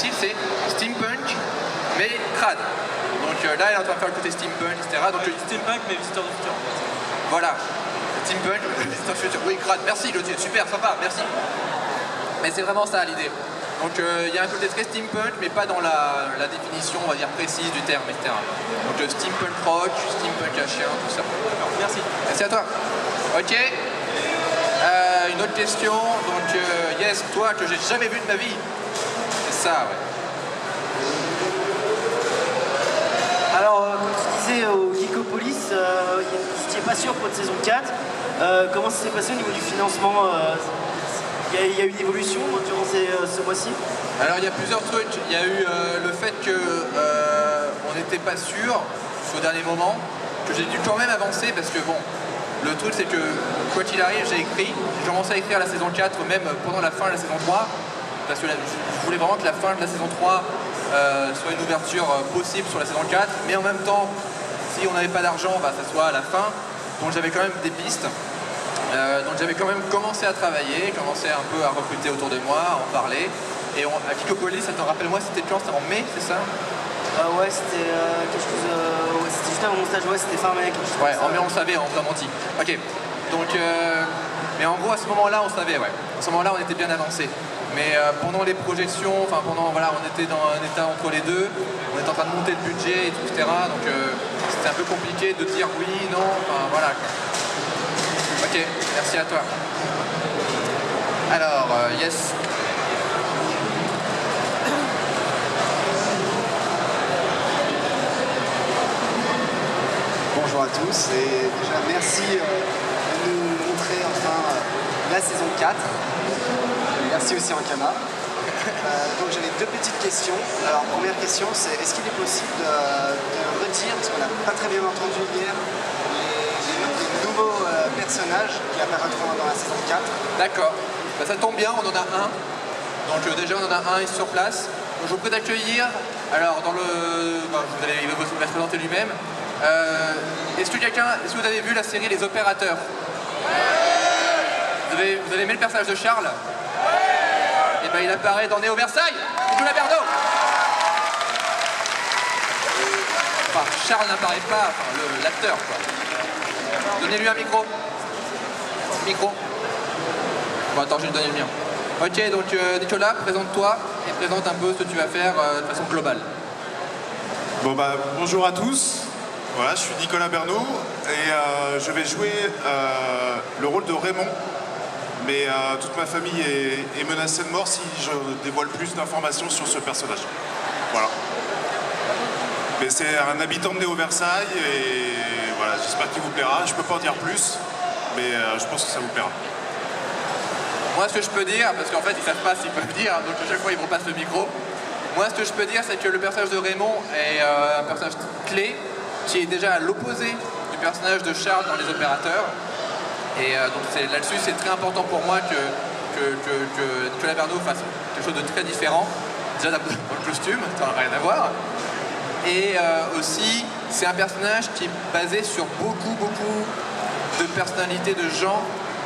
style c'est steampunk, mais crade. Donc là, elle est en train de faire le côté steampunk, etc. Donc, Steampunk, mais visiteur de futur. voilà, steampunk, visiteur du futur. Oui, crade, merci, Gauthier, super, sympa, merci. Mais c'est vraiment ça l'idée. Donc il y a un côté très steampunk, mais pas dans la définition, on va dire, précise du terme, etc. Donc steampunk rock, steampunk à chien, tout ça. Merci. Merci à toi. Ok. Une autre question. Donc yes, toi que j'ai jamais vu de ma vie. C'est ça, ouais. Alors, comme tu disais au Geekopolis, vous n'étiez pas sûr pour une saison 4. Comment ça s'est passé au niveau du financement il y a eu une évolution durant ce mois-ci? Alors il y a plusieurs trucs. Il y a eu le fait que on n'était pas sûr au dernier moment, que j'ai dû quand même avancer parce que bon, le truc c'est que quoi qu'il arrive, j'ai commencé à écrire la saison 4 même pendant la fin de la saison 3 parce que je voulais vraiment que la fin de la saison 3 soit une ouverture possible sur la saison 4, mais en même temps, si on n'avait pas d'argent, bah, ça soit à la fin. Donc j'avais quand même des pistes. Donc j'avais quand même commencé à travailler, commencé un peu à recruter autour de moi, à en parler. Et à Geekopolis, ça te rappelle moi, c'était quand? C'était en mai, c'est ça? Ouais, c'était quelque chose. Ouais, c'était juste avant mon stage, ouais, c'était fin mai, quelque chose. Ouais, en mai on le savait, on t'a menti. Ok, donc. Mais en gros, à ce moment-là, on savait, ouais. À ce moment-là, on était bien avancé. Mais pendant les projections, enfin pendant, voilà, on était dans un état entre les deux, on était en train de monter le budget, et tout, etc. Donc c'était un peu compliqué de dire oui, non, enfin voilà. Ok, merci à toi. Alors, yes. Bonjour à tous et déjà merci de nous montrer enfin la saison 4. Merci aussi Ankama. Donc j'avais deux petites questions. Alors première question c'est est-ce qu'il est possible de redire, parce qu'on n'a pas très bien entendu hier, les nouveaux personnages qui apparaîtront dans la saison 4. D'accord, bah, ça tombe bien, on en a un. Donc déjà on en a un ici sur place. Donc, je vous prie d'accueillir. Alors dans le. Bah, il va se présenter lui-même. Est-ce que vous avez vu la série Les Opérateurs? Vous avez aimé le personnage de Charles? Et ben il apparaît dans Néo Versailles. Nicolas Bernot. Enfin, Charles n'apparaît pas, enfin, l'acteur quoi. Donnez-lui un micro. Micro. Bon attends, je vais lui donner le mien. Ok, donc Nicolas, présente-toi et présente un peu ce que tu vas faire de façon globale. Bon bah bonjour à tous. Voilà, je suis Nicolas Bernot et je vais jouer le rôle de Raymond. Mais toute ma famille est menacée de mort si je dévoile plus d'informations sur ce personnage. Voilà. Mais c'est un habitant de Néo Versailles et voilà, j'espère qu'il vous plaira. Je peux pas en dire plus, mais je pense que ça vous plaira. Moi, ce que je peux dire, parce qu'en fait, ils savent pas s'ils peuvent dire, donc à chaque fois, ils me repassent le micro. Moi, ce que je peux dire, c'est que le personnage de Raymond est un personnage clé, qui est déjà à l'opposé du personnage de Charles dans Les Opérateurs. Et donc là-dessus, c'est très important pour moi que Nicolas Bernot fasse quelque chose de très différent. Déjà dans le costume, ça n'a rien à voir. Et aussi, c'est un personnage qui est basé sur beaucoup de personnalités de gens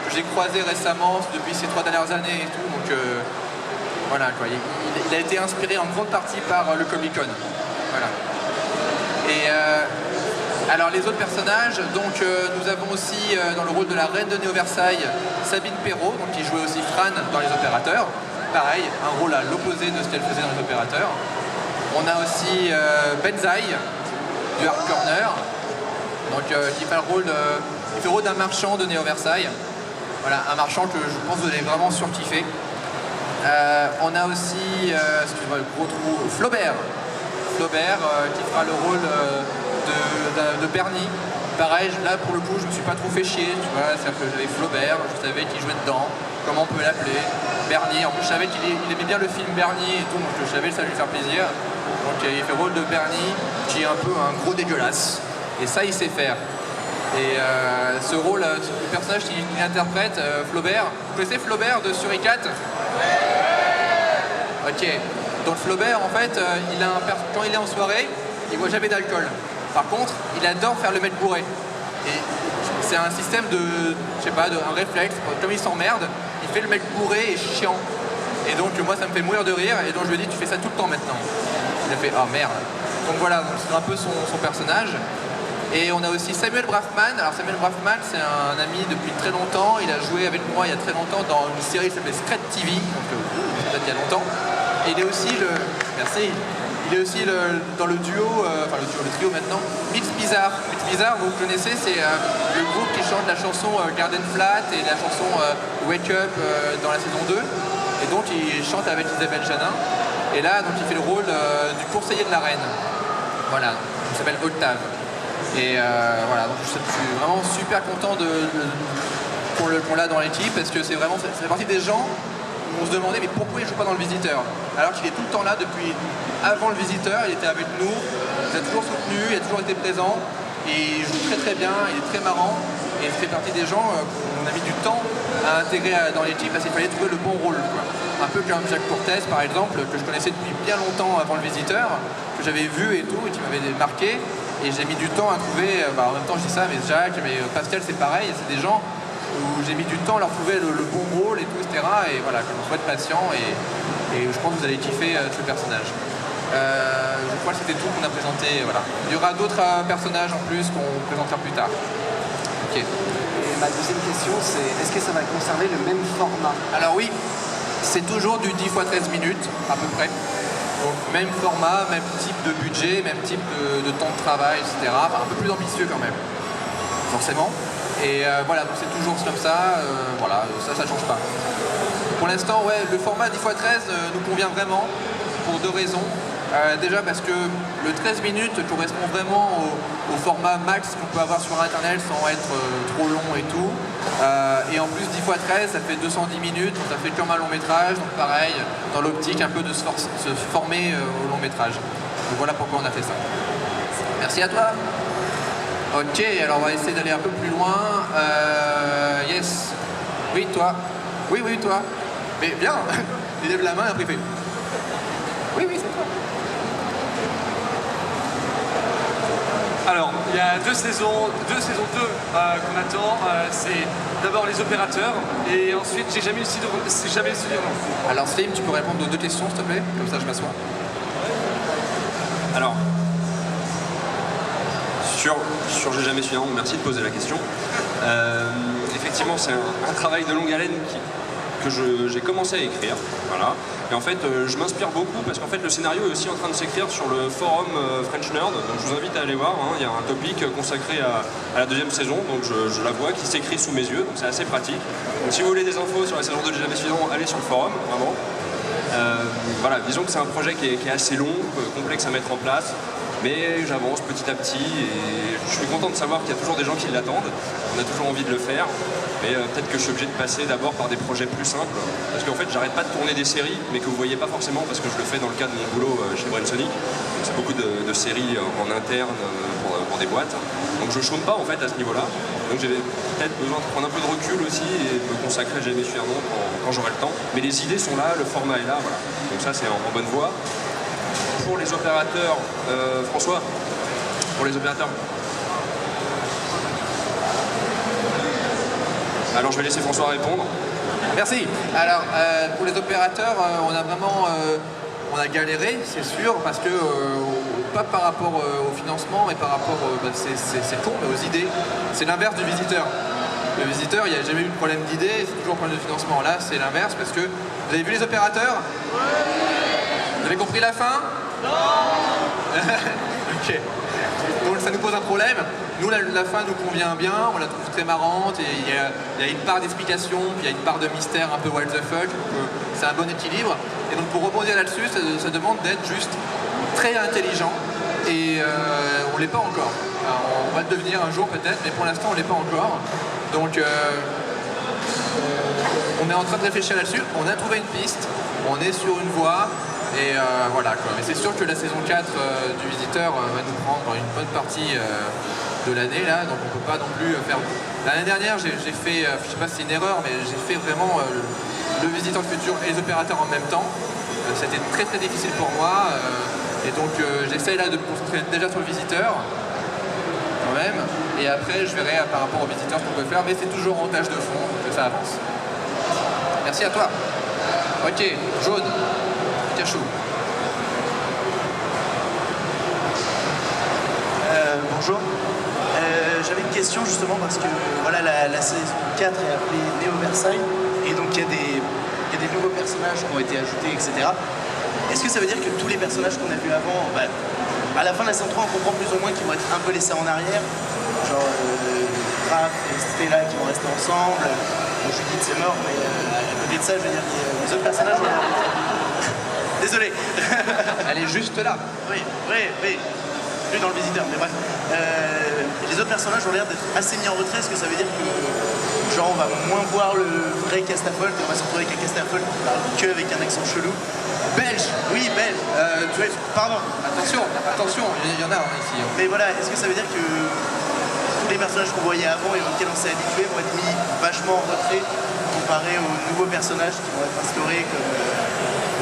que j'ai croisés récemment depuis ces 3 dernières années et tout. Donc voilà, quoi. Il a été inspiré en grande partie par le Comic-Con. Voilà. Et alors les autres personnages, donc nous avons aussi dans le rôle de la reine de Néo Versailles, Sabine Perrault, donc, qui jouait aussi Fran dans Les Opérateurs. Pareil, un rôle à l'opposé de ce qu'elle faisait dans Les Opérateurs. On a aussi Benzaï du Hard Corner, donc, qui fait le rôle d'un marchand de Néo Versailles. Voilà, un marchand que je pense que vous allez vraiment surkiffer. On a aussi, excusez-moi le gros trou, Flaubert, qui fera le rôle de Bernie. Pareil, là pour le coup je me suis pas trop fait chier, tu vois, c'est-à-dire que j'avais Flaubert, je savais qu'il jouait dedans, comment on peut l'appeler, Bernie, en plus je savais qu'il aimait bien le film Bernie et tout, donc je savais que ça allait lui faire plaisir. Donc il fait le rôle de Bernie, qui est un peu un gros dégueulasse, et ça il sait faire. Et ce rôle, le personnage qu'il interprète, Flaubert, vous connaissez Flaubert de Suricat? Ok, donc Flaubert en fait, quand il est en soirée, il boit jamais d'alcool. Par contre, il adore faire le mec bourré. Et c'est un système de, je sais pas, un réflexe. Comme il s'emmerde, il fait le mec bourré et chiant. Et donc moi ça me fait mourir de rire, et donc je lui ai dit tu fais ça tout le temps maintenant. Il a fait ah merde. Donc voilà, c'est un peu son personnage. Et on a aussi Samuel Braffman. Alors Samuel Braffman, c'est un ami depuis très longtemps. Il a joué avec moi il y a très longtemps dans une série qui s'appelait Scred TV, donc peut-être il y a longtemps. Et il est aussi merci. Il est aussi dans le duo, le trio maintenant, Mix Bizarre. Mix Bizarre, vous connaissez, c'est le groupe qui chante la chanson Garden Flat et la chanson Wake Up dans la saison 2. Et donc il chante avec Isabelle Janin. Et là, donc il fait le rôle du conseiller de la reine. Voilà, il s'appelle Octave. Et voilà, donc je suis vraiment super content qu'on l'a dans l'équipe, parce que c'est fait partie des gens où on se demandait mais pourquoi il ne joue pas dans le Visiteur, alors qu'il est tout le temps là depuis avant le Visiteur. Il était avec nous, il nous a toujours soutenu, il a toujours été présent, et il joue très très bien, il est très marrant, et il fait partie des gens qu'on a mis du temps à intégrer dans l'équipe parce qu'il fallait trouver le bon rôle, quoi. Un peu comme Jacques Cortez par exemple, que je connaissais depuis bien longtemps avant le Visiteur, que j'avais vu et tout, et qui m'avait marqué. Et j'ai mis du temps à trouver, en même temps je dis ça, mais Jacques, mais Pascal c'est pareil, c'est des gens où j'ai mis du temps à leur trouver le bon rôle et tout, etc. Et voilà, que l'on soit patient, et je pense que vous allez kiffer ce personnage. Je crois que c'était tout qu'on a présenté, voilà. Il y aura d'autres personnages en plus qu'on présentera plus tard. Ok. Et ma deuxième question, c'est est-ce que ça va conserver le même format? Alors oui, c'est toujours du 10 x 13 minutes, à peu près. Donc même format, même type de budget, même type de temps de travail, etc. Enfin, un peu plus ambitieux quand même, forcément. Et voilà, donc c'est toujours comme ça, voilà, ça change pas. Pour l'instant, ouais, le format 10 x 13 nous convient vraiment pour deux raisons. Déjà parce que le 13 minutes correspond vraiment au format max qu'on peut avoir sur internet sans être trop long et tout. Et en plus 10 x 13 ça fait 210 minutes, donc ça fait comme un long métrage, donc pareil, dans l'optique un peu de se former au long métrage. Donc voilà pourquoi on a fait ça. Merci à toi. Ok, alors on va essayer d'aller un peu plus loin. Yes. Oui, toi. Oui, toi. Mais bien. Il lève la main et après il fait. Oui, c'est toi. Alors, il y a deux saisons 2 qu'on attend. C'est d'abord les opérateurs, et ensuite j'ai jamais eu si dur. Alors Slim, tu peux répondre aux deux questions s'il te plaît? Comme ça je m'assois. Alors, sur J'ai jamais su, merci de poser la question. Effectivement, c'est un travail de longue haleine que j'ai commencé à écrire, voilà. Et en fait, je m'inspire beaucoup parce qu'en fait, le scénario est aussi en train de s'écrire sur le forum French Nerd. Donc, je vous invite à aller voir. Il y a un topic consacré à la deuxième saison, donc je la vois qui s'écrit sous mes yeux. Donc, c'est assez pratique. Donc, si vous voulez des infos sur la saison 2 de J'ai jamais su, allez sur le forum, vraiment. Voilà, disons que c'est un projet qui est assez long, complexe à mettre en place. Mais j'avance petit à petit et je suis content de savoir qu'il y a toujours des gens qui l'attendent. On a toujours envie de le faire, mais peut-être que je suis obligé de passer d'abord par des projets plus simples. Parce qu'en fait, j'arrête pas de tourner des séries, mais que vous voyez pas forcément parce que je le fais dans le cadre de mon boulot chez Brainsonic. C'est beaucoup de séries en interne pour des boîtes. Donc je chôme pas en fait à ce niveau-là. Donc j'ai peut-être besoin de prendre un peu de recul aussi et de me consacrer à J'ai jamais su quand j'aurai le temps. Mais les idées sont là, le format est là, voilà. Donc ça c'est en bonne voie. Pour les opérateurs, François, pour les opérateurs. Alors je vais laisser François répondre. Merci. Alors pour les opérateurs, on a galéré, c'est sûr, parce que pas par rapport au financement, mais par rapport, c'est con, mais aux idées. C'est l'inverse du Visiteur. Le Visiteur, il n'y a jamais eu de problème d'idée, c'est toujours un problème de financement. Là, c'est l'inverse, parce que vous avez vu les opérateurs? Vous avez compris la fin? Non. Ok. Donc ça nous pose un problème. Nous, la fin nous convient bien, on la trouve très marrante, et il y a une part d'explication, puis il y a une part de mystère un peu what the fuck, c'est un bon équilibre. Et donc pour rebondir là-dessus, ça demande d'être juste très intelligent, et on ne l'est pas encore. Alors, on va le devenir un jour peut-être, mais pour l'instant on ne l'est pas encore. Donc on est en train de réfléchir là-dessus, on a trouvé une piste, on est sur une voie. Et voilà quoi. Mais c'est sûr que la saison 4 du Visiteur va nous prendre une bonne partie de l'année là, donc on peut pas non plus faire. L'année dernière j'ai fait, je sais pas si c'est une erreur, mais j'ai fait vraiment le Visiteur du futur et les opérateurs en même temps. C'était très très difficile pour moi, et donc j'essaye là de me concentrer déjà sur le Visiteur quand même, et après je verrai par rapport au Visiteur ce qu'on peut faire, mais c'est toujours en tâche de fond que ça avance. Merci à toi. Ok, jaune. Pikachu. Bonjour. J'avais une question justement parce que voilà, la saison 4 est appelée Néo Versailles et donc il y a des nouveaux personnages qui ont été ajoutés, etc. Est-ce que ça veut dire que tous les personnages qu'on a vus avant, à la fin de la saison 3, on comprend plus ou moins qu'ils vont être un peu laissés en arrière, genre Raph et Stella qui vont rester ensemble, bon, Judith c'est mort, mais à côté de ça, je veux dire, les autres personnages vont leur... Désolé. Elle est juste là. Oui. Plus dans le visiteur, mais bref. Les autres personnages ont l'air d'être assez mis en retrait. Est-ce que ça veut dire que genre on va moins voir le vrai Castafold et on va se retrouver avec un Castafold qui parle que avec un accent chelou? Belge. Oui, belge. Pardon. Attention, il y en a ici. Mais voilà, est-ce que ça veut dire que tous les personnages qu'on voyait avant et auxquels on s'est habitué vont être mis vachement en retrait comparé aux nouveaux personnages qui vont être instaurés comme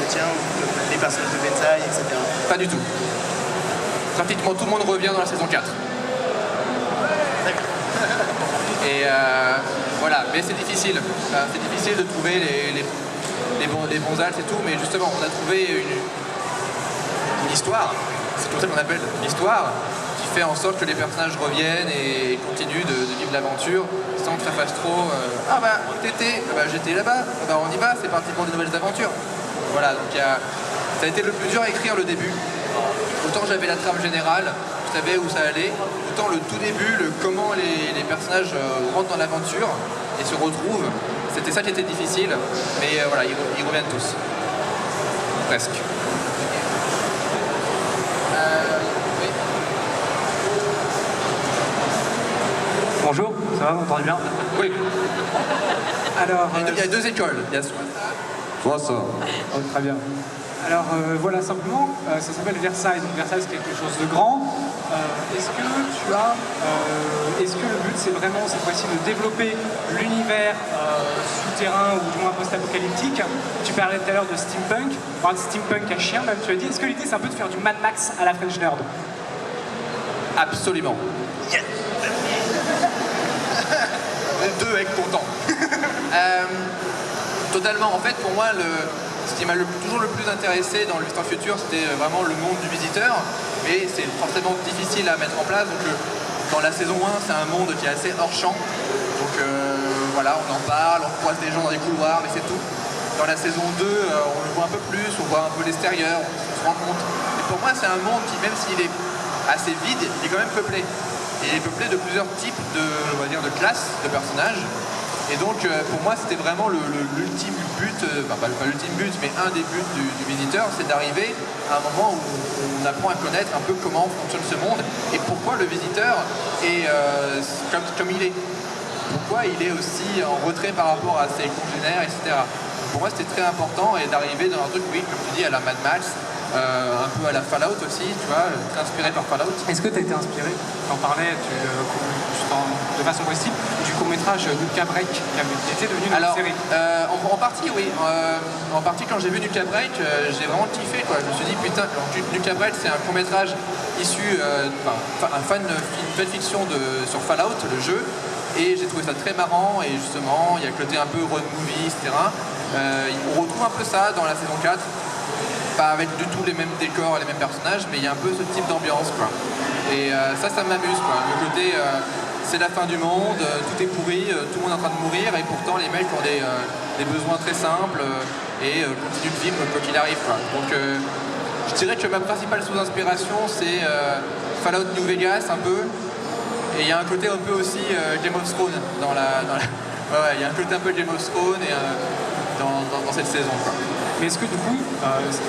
le tien ou comme les personnages de Versailles, etc. Pas du tout. Pratiquement tout le monde revient dans la saison 4. D'accord. Et voilà, mais c'est difficile. C'est difficile de trouver les bons alts et tout, mais justement, on a trouvé une histoire, c'est comme ça qu'on appelle l'histoire, qui fait en sorte que les personnages reviennent et continuent de vivre l'aventure sans que ça fasse trop ah bah t'étais, bah j'étais là-bas, bah on y va, c'est parti pour de nouvelles aventures. Voilà, donc ça a été le plus dur à écrire le début. Autant j'avais la trame générale, je savais où ça allait, autant le tout début, comment les personnages rentrent dans l'aventure et se retrouvent, c'était ça qui était difficile, mais voilà, ils reviennent tous. Presque. Oui. Bonjour, ça va, vous m'entendez bien? Oui. Alors, Il y a deux écoles. Il y a soit ça. oh, très bien. Alors voilà, simplement, ça s'appelle Versailles. Donc Versailles, c'est quelque chose de grand. Est-ce que le but, c'est vraiment cette fois-ci de développer l'univers souterrain ou du moins post-apocalyptique? Tu parlais tout à l'heure de steampunk, voire de steampunk à chien, même tu as dit. Est-ce que l'idée, c'est un peu de faire du Mad Max à la French Nerd? Absolument. Les deux avec ton temps. Totalement. En fait, pour moi, ce qui m'a toujours le plus intéressé dans l'histoire future, c'était vraiment le monde du visiteur. Mais c'est forcément difficile à mettre en place. Donc, dans la saison 1, c'est un monde qui est assez hors champ. Donc voilà, on en parle, on croise des gens dans les couloirs, mais c'est tout. Dans la saison 2, on le voit un peu plus, on voit un peu l'extérieur, on se rend compte. Et pour moi, c'est un monde qui, même s'il est assez vide, il est quand même peuplé. Et il est peuplé de plusieurs types on va dire, de classes de personnages. Et donc pour moi c'était vraiment l'ultime but, pas l'ultime but, mais un des buts du visiteur, c'est d'arriver à un moment où on apprend à connaître un peu comment fonctionne ce monde et pourquoi le visiteur est comme il est. Pourquoi il est aussi en retrait par rapport à ses congénères, etc. Pour moi c'était très important et d'arriver dans un truc, oui, comme tu dis, à la Mad Max, un peu à la Fallout aussi, tu vois, très inspiré par Fallout. Est-ce que tu as été inspiré, tu en parlais de façon possible, du court-métrage Nuka Break qui était devenu une série? En partie, oui. En partie, quand j'ai vu Nuka Break, j'ai vraiment kiffé, quoi. Je me suis dit, putain, Nuka Break, c'est un court-métrage issu, un fan-fiction sur Fallout, le jeu, et j'ai trouvé ça très marrant, et justement, il y a le côté un peu road movie, etc. On retrouve un peu ça dans la saison 4. Pas avec du tout les mêmes décors et les mêmes personnages, mais il y a un peu ce type d'ambiance, quoi. Et ça m'amuse, quoi. Le côté, c'est la fin du monde, tout est pourri, tout le monde est en train de mourir, et pourtant les mecs ont des besoins très simples et continuent de vivre quoi qu'il arrive, quoi. Donc je dirais que ma principale sous-inspiration, c'est Fallout New Vegas, un peu. Et il y a un côté un peu aussi Game of Thrones dans la... Ouais, il y a un côté un peu Game of Thrones et, dans cette saison, quoi. Mais est-ce que du coup,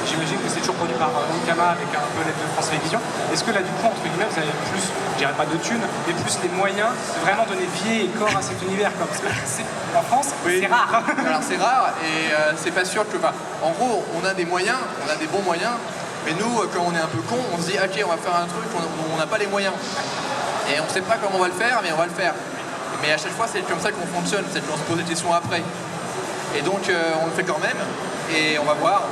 j'imagine que c'est toujours produit par Ankama avec un peu l'aide de France Télévisions, est-ce que là du coup, entre guillemets, vous avez plus, je dirais pas de thunes, mais plus les moyens de vraiment donner vie et corps à cet univers, quoi? Parce que en France, oui, c'est rare. Alors c'est rare et c'est pas sûr que... En gros, on a des moyens, on a des bons moyens, mais nous, quand on est un peu con, on se dit ok, on va faire un truc, on n'a pas les moyens. Et on sait pas comment on va le faire, mais on va le faire. Mais à chaque fois, c'est comme ça qu'on fonctionne, c'est qu'on se pose des questions après. Et donc on le fait quand même, et on va voir.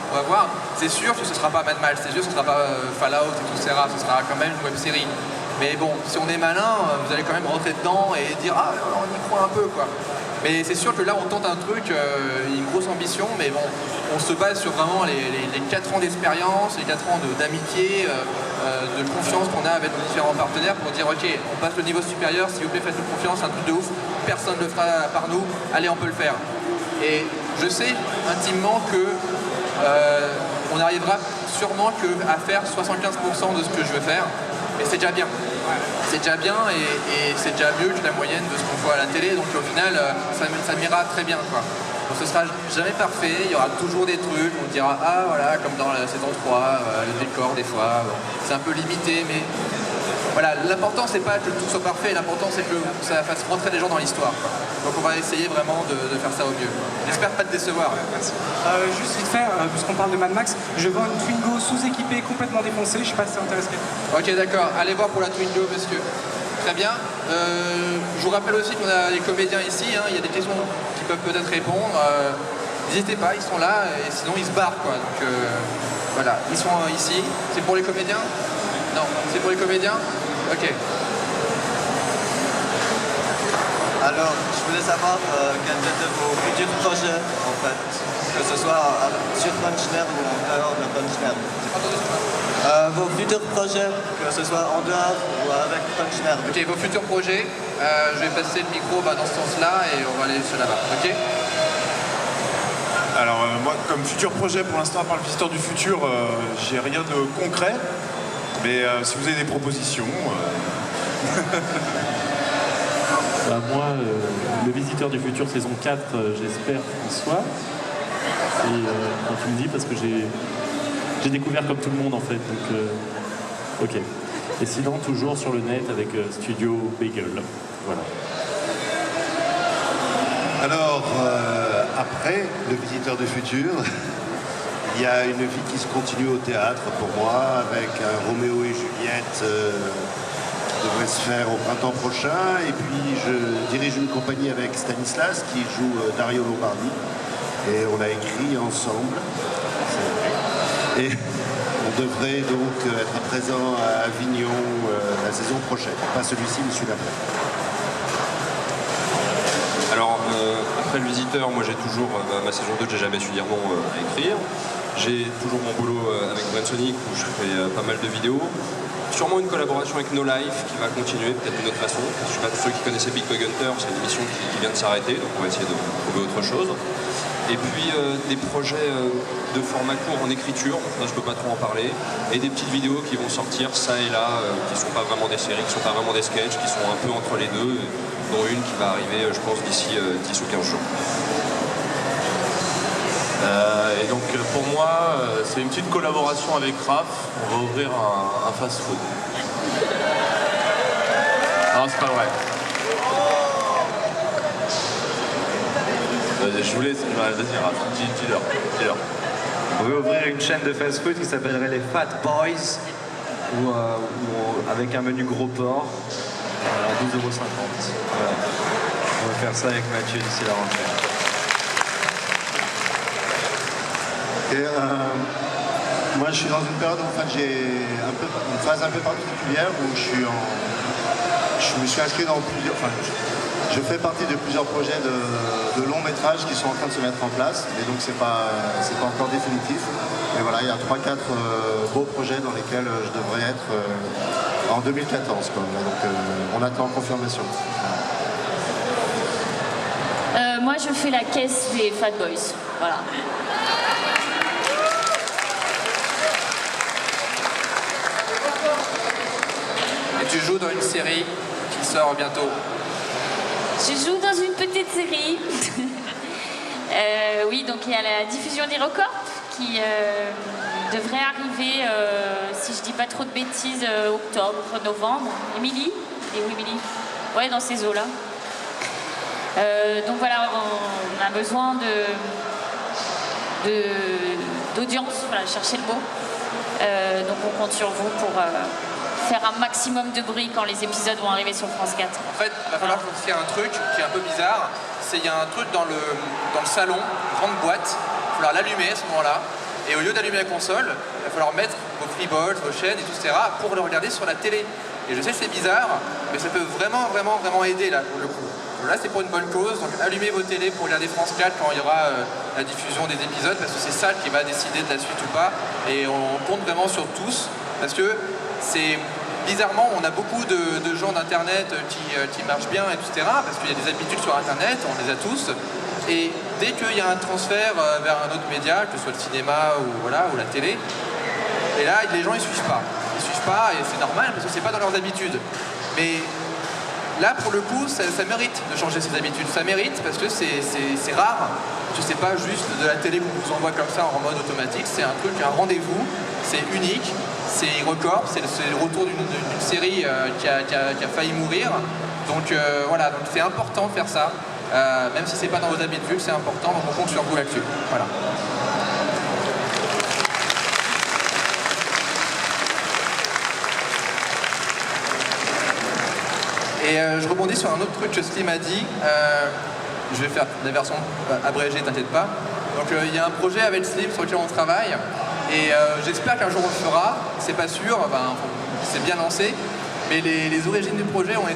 C'est sûr que ce sera pas Mad Max, c'est sûr que ce sera pas Fallout et tout, etc. Ce sera quand même une web série. Mais bon, si on est malin, vous allez quand même rentrer dedans et dire ah, on y croit un peu, quoi. Mais c'est sûr que là on tente un truc, une grosse ambition, mais bon, on se base sur vraiment les 4 ans d'expérience, les 4 ans d'amitié, de confiance qu'on a avec nos différents partenaires pour dire ok, on passe le niveau supérieur, s'il vous plaît faites-nous confiance, c'est un truc de ouf, personne ne le fera par nous, allez on peut le faire. Et je sais intimement que on arrivera sûrement à faire 75% de ce que je veux faire, mais c'est déjà bien. C'est déjà bien et c'est déjà mieux que la moyenne de ce qu'on voit à la télé, donc au final ça m'ira très bien quoi. Donc ce sera jamais parfait, il y aura toujours des trucs, on dira ah voilà comme dans la saison 3, le décor des fois, c'est un peu limité mais voilà, l'important c'est pas que tout soit parfait, l'important c'est que ça fasse rentrer les gens dans l'histoire. Donc on va essayer vraiment de faire ça au mieux. J'espère pas te décevoir. Merci. Juste vite fait, puisqu'on parle de Mad Max, je vends une Twingo sous-équipée, complètement défoncée, je sais pas si ça intéresse quelqu'un. Ok d'accord, allez voir pour la Twingo monsieur. Très bien. Je vous rappelle aussi qu'on a les comédiens ici, hein. Il y a des questions qui peuvent peut-être répondre. N'hésitez pas, ils sont là et sinon ils se barrent quoi. Donc voilà, ils sont ici. C'est pour les comédiens? Non, c'est pour les comédiens? Ok. Alors, je voulais savoir quels étaient vos futurs projets, en fait, que ce soit sur Punchner ou en dehors de Punchner. Vos futurs projets, que ce soit en dehors ou avec Punchner. Ok, vos futurs projets, je vais passer le micro dans ce sens-là et on va aller sur là-bas, ok? Alors moi, comme futur projet, pour l'instant, à part le Visiteur du Futur, j'ai rien de concret. Mais si vous avez des propositions... Bah, moi, le Visiteur du Futur saison 4, j'espère qu'il soit. Et quand tu me dis, parce que j'ai découvert comme tout le monde en fait, donc ok. Et sinon, toujours sur le net avec Studio Bagel. Voilà. Alors, après le Visiteur du Futur, il y a une vie qui se continue au théâtre pour moi, avec Roméo et Juliette qui devrait se faire au printemps prochain. Et puis je dirige une compagnie avec Stanislas qui joue Dario Lombardi. Et on a écrit ensemble. Et on devrait donc être présent à Avignon la saison prochaine. Pas celui-ci, mais celui d'après. Alors, après le Visiteur, moi j'ai toujours, ma saison 2, j'ai jamais su dire non à écrire. J'ai toujours mon boulot avec Brainsonic où je fais pas mal de vidéos. Sûrement une collaboration avec No Life qui va continuer, peut-être d'une autre façon. Je sais pas, tous ceux qui connaissaient Big Bug Hunter, c'est une émission qui vient de s'arrêter, donc on va essayer de trouver autre chose. Et puis des projets de format court en écriture, là je peux pas trop en parler, et des petites vidéos qui vont sortir ça et là, qui sont pas vraiment des séries, qui sont pas vraiment des sketchs, qui sont un peu entre les deux, dont une qui va arriver, je pense, d'ici 10 ou 15 jours. Et donc pour moi, c'est une petite collaboration avec Raph. On va ouvrir un fast-food. Non, c'est pas vrai. Je voulais... Vas-y Raph, dis-leur. On veut ouvrir une chaîne de fast-food qui s'appellerait les Fat Boys, avec un menu gros porc à 12,50 €. Voilà. On va faire ça avec Mathieu d'ici la rentrée. Et, moi, je suis dans une période où en fait, j'ai une phase un peu particulière où je me suis inscrit dans plusieurs... Enfin, je fais partie de plusieurs projets de longs métrages qui sont en train de se mettre en place, et donc c'est pas encore définitif. Mais voilà, il y a 3-4 beaux projets dans lesquels je devrais être en 2014. Quoi. Donc on attend confirmation. Moi, je fais la caisse des Fat Boys. Voilà. Et tu joues dans une série qui sort bientôt. Je joue dans une petite série. Oui, donc il y a la diffusion d'HeroCorp qui devrait arriver, si je dis pas trop de bêtises, octobre, novembre. Émilie? Et oui, Émilie. Ouais, dans ces eaux-là. Donc voilà, on a besoin d'audience, voilà, chercher le mot. Donc on compte sur vous pour faire un maximum de bruit quand les épisodes vont arriver sur France 4. En fait, il va falloir qu'il y ait un truc qui est un peu bizarre, c'est qu'il y a un truc dans le salon, une grande boîte, il va falloir l'allumer à ce moment-là, et au lieu d'allumer la console, il va falloir mettre vos freeballs, vos chaînes et tout, etc. pour le regarder sur la télé. Et je sais que c'est bizarre, mais ça peut vraiment aider là pour le coup. là c'est pour une bonne cause, donc allumez vos télés pour regarder France 4 quand il y aura la diffusion des épisodes, parce que c'est ça qui va décider de la suite ou pas, et on compte vraiment sur tous, parce que c'est... Bizarrement, on a beaucoup de gens d'internet qui marchent bien, etc., parce qu'il y a des habitudes sur internet, on les a tous, et dès qu'il y a un transfert vers un autre média, que ce soit le cinéma ou la télé, et là les gens ils suivent pas. Ils suivent pas et c'est normal parce que c'est pas dans leurs habitudes. Mais là pour le coup ça mérite de changer ses habitudes. Ça mérite parce que c'est rare. C'est pas juste de la télé qu'on vous envoie comme ça en mode automatique. C'est un truc, un rendez-vous, c'est unique, c'est record, c'est le retour d'une série qui a failli mourir. Donc voilà, donc c'est important de faire ça. Même si c'est pas dans vos habitudes, c'est important, donc on compte sur vous là-dessus. Voilà. Et je rebondis sur un autre truc que Slim a dit. Je vais faire la version abrégée, t'inquiète pas. Donc il y a un projet avec Slim sur lequel on travaille. Et j'espère qu'un jour on le fera. C'est pas sûr, c'est bien lancé. Mais les origines du projet ont été